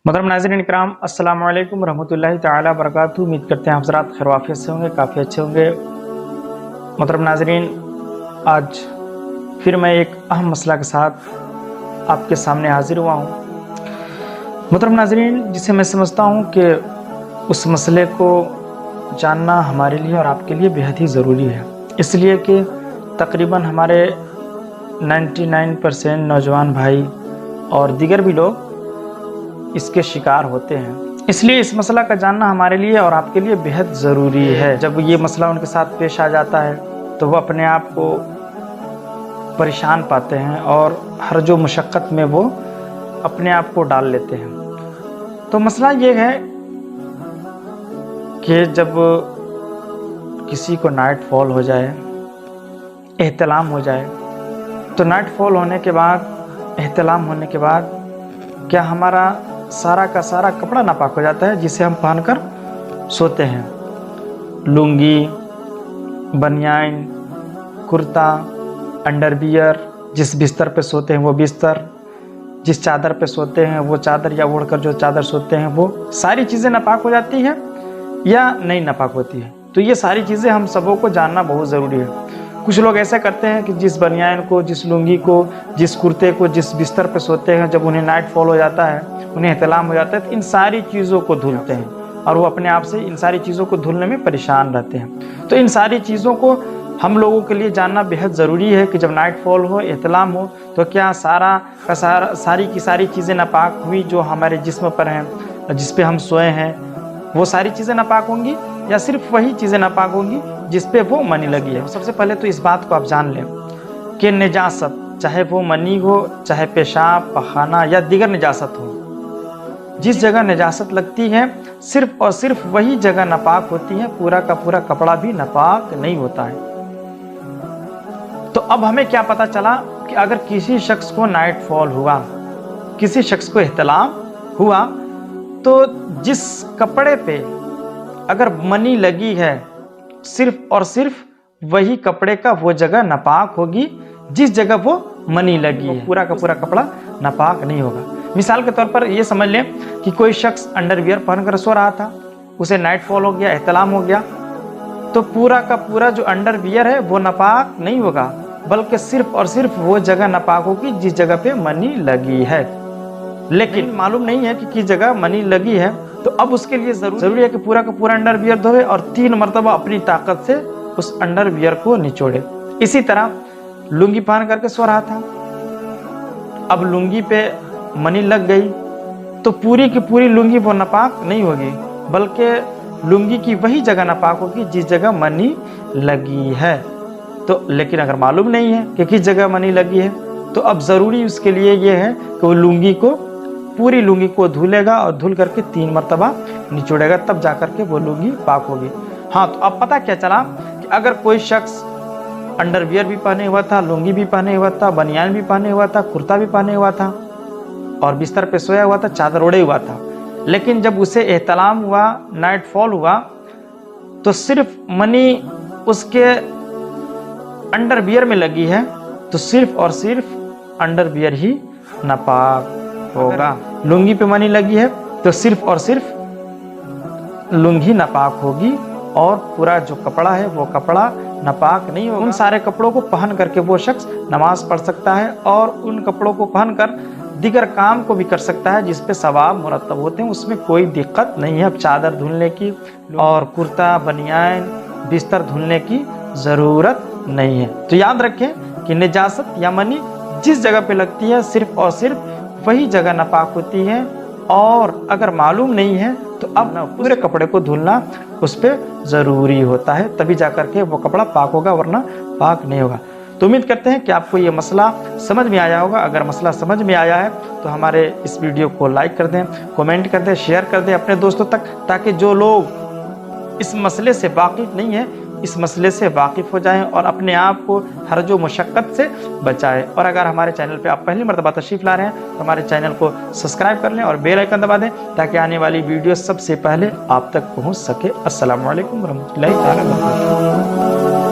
محترم ناظرین اکرام، السلام علیکم ورحمۃ اللہ تعالی وبرکاتہ۔ امید کرتے ہیں آپ حضرات خیر و عافیت سے ہوں گے، کافی اچھے ہوں گے۔ محترم ناظرین، آج پھر میں ایک اہم مسئلہ کے ساتھ آپ کے سامنے حاضر ہوا ہوں۔ محترم ناظرین، جسے میں سمجھتا ہوں کہ اس مسئلے کو جاننا ہمارے لیے اور آپ کے لیے بہت ہی ضروری ہے، اس لیے کہ تقریباً ہمارے 99% نوجوان بھائی اور دیگر بھی لوگ اس کے شکار ہوتے ہیں۔ اس لیے اس مسئلہ کا جاننا ہمارے لیے اور آپ کے لیے بہت ضروری ہے۔ جب یہ مسئلہ ان کے ساتھ پیش آ جاتا ہے تو وہ اپنے آپ کو پریشان پاتے ہیں اور ہر مشقت میں وہ اپنے آپ کو ڈال لیتے ہیں۔ تو مسئلہ یہ ہے کہ جب کسی کو نائٹ فال ہو جائے، احتلام ہو جائے، تو نائٹ فال ہونے کے بعد، احتلام ہونے کے بعد کیا ہمارا سارا کا سارا کپڑا ناپاک ہو جاتا ہے جسے ہم پہن کر سوتے ہیں؟ لنگی، بنیان، کرتا، انڈر بیئر، جس بستر پہ سوتے ہیں وہ بستر، جس چادر پہ سوتے ہیں وہ چادر، یا اوڑھ کر جو چادر سوتے ہیں وہ ساری چیزیں ناپاک ہو جاتی ہیں یا نہیں ناپاک ہوتی ہے؟ تو یہ ساری چیزیں ہم سبوں کو جاننا بہت ضروری ہے۔ کچھ لوگ ایسا کرتے ہیں کہ جس بنیان کو، جس لنگی کو، جس کرتے کو، جس بستر پہ سوتے ہیں، جب انہیں نائٹ فال ہو جاتا ہے، انہیں احتلام ہو جاتا ہے، تو ان ساری چیزوں کو دھلتے ہیں اور وہ اپنے آپ سے ان ساری چیزوں کو دھلنے میں پریشان رہتے ہیں۔ تو ان ساری چیزوں کو ہم لوگوں کے لیے جاننا بہت ضروری ہے کہ جب نائٹ فال ہو، احتلام ہو، تو کیا ساری کی ساری چیزیں ناپاک ہوئی جو ہمارے جسم پر ہیں، جس پہ ہم سوئے ہیں، وہ ساری چیزیں ناپاک ہوں گی یا صرف وہی چیزیں ناپاک ہوں گی جس پہ وہ منی لگی ہے؟ سب سے پہلے تو اس بات کو آپ جان لیں کہ نجاست، چاہے وہ منی ہو، چاہے پیشاب، پخانہ یا دیگر نجاست ہو، جس جگہ نجاست لگتی ہے صرف اور صرف وہی جگہ ناپاک ہوتی ہے، پورا کا پورا کپڑا بھی ناپاک نہیں ہوتا ہے۔ تو اب ہمیں کیا پتا چلا کہ اگر کسی شخص کو نائٹ فال ہوا، کسی شخص کو احتلام ہوا، تو جس کپڑے پہ اگر منی لگی ہے، صرف اور صرف وہی کپڑے کا وہ جگہ ناپاک ہوگی جس جگہ وہ منی لگی ہے، پورا کا پورا کپڑا ناپاک نہیں ہوگا۔ مثال کے طور پر یہ سمجھ لیں کہ کوئی شخص انڈر ویئر پہن کر سو رہا تھا، اسے نائٹ فال ہو گیا، احتلام ہو گیا، تو پورا کا پورا جو انڈر ویئر ہے وہ ناپاک نہیں ہوگا، بلکہ صرف اور صرف وہ جگہ ناپاک ہوگی جس جگہ پہ منی لگی ہے۔ لیکن معلوم نہیں ہے کہ کس جگہ منی لگی ہے، تو اب اس کے لیے ضروری ہے کہ پورا کا پورا انڈر ویئر دھوئے اور 3 مرتبہ اپنی طاقت سے اس انڈر ویئر کو نچوڑے۔ اسی طرح لنگی پہن کر کے سو رہا تھا، اب لنگی پہ منی لگ گئی تو پوری کی پوری لنگی وہ ناپاک نہیں ہوگی، بلکہ لنگی کی وہی جگہ ناپاک ہوگی جس جگہ منی لگی ہے۔ تو لیکن اگر معلوم نہیں ہے کہ کس جگہ منی لگی ہے، تو اب ضروری اس کے لیے یہ ہے کہ وہ لنگی کو، پوری لنگی کو دھلے گا اور دھل کر کے 3 مرتبہ نچوڑے گا، تب جا کر کے وہ لنگی پاک ہوگی۔ ہاں، تو اب پتہ کیا چلا کہ اگر کوئی شخص انڈر ویئر بھی پہنے ہوا تھا، لنگی بھی پہنے ہوا تھا، بنیان بھی پہنے ہوا تھا، کرتا بھی پہنے ہوا تھا اور بستر پہ سویا ہوا تھا، چادر اوڑھے ہوا تھا، لیکن جب اسے احتلام ہوا، نائٹ فال ہوا، تو صرف منی اس کے انڈر ویئر میں لگی ہے، تو صرف اور صرف انڈر ویئر ہی ناپاک ہوگا۔ لنگی پہ منی لگی ہے تو صرف اور صرف لنگی ناپاک ہوگی اور پورا جو کپڑا ہے وہ کپڑا ناپاک نہیں ہوگا۔ ان سارے کپڑوں کو پہن کر کے وہ شخص نماز پڑھ سکتا ہے اور ان کپڑوں کو پہن کر دیگر کام کو بھی کر سکتا ہے جس پہ ثواب مرتب ہوتے ہیں، اس میں کوئی دقت نہیں ہے۔ اب چادر دھلنے کی اور کرتا، بنیان، بستر دھلنے کی ضرورت نہیں ہے۔ تو یاد رکھیں کہ نجاست یا منی جس جگہ پہ لگتی ہے صرف اور صرف وہی جگہ ناپاک ہوتی ہے، اور اگر معلوم نہیں ہے تو اب پورے کپڑے کو دھلنا اس پہ ضروری ہوتا ہے، تبھی جا کر کے وہ کپڑا پاک ہوگا، ورنہ پاک نہیں ہوگا۔ تو امید کرتے ہیں کہ آپ کو یہ مسئلہ سمجھ میں آیا ہوگا۔ اگر مسئلہ سمجھ میں آیا ہے تو ہمارے اس ویڈیو کو لائک کر دیں، کومنٹ کر دیں، شیئر کر دیں اپنے دوستوں تک، تاکہ جو لوگ اس مسئلے سے واقف نہیں ہیں اس مسئلے سے واقف ہو جائیں اور اپنے آپ کو ہر مشقت سے بچائیں۔ اور اگر ہمارے چینل پہ آپ پہلی مرتبہ تشریف لا رہے ہیں تو ہمارے چینل کو سبسکرائب کر لیں اور بیل آئیکن دبا دیں تاکہ آنے والی ویڈیو سب سے پہلے آپ تک پہنچ سکے۔ السلام علیکم ورحمۃ اللہ تعالی وبرکاتہ۔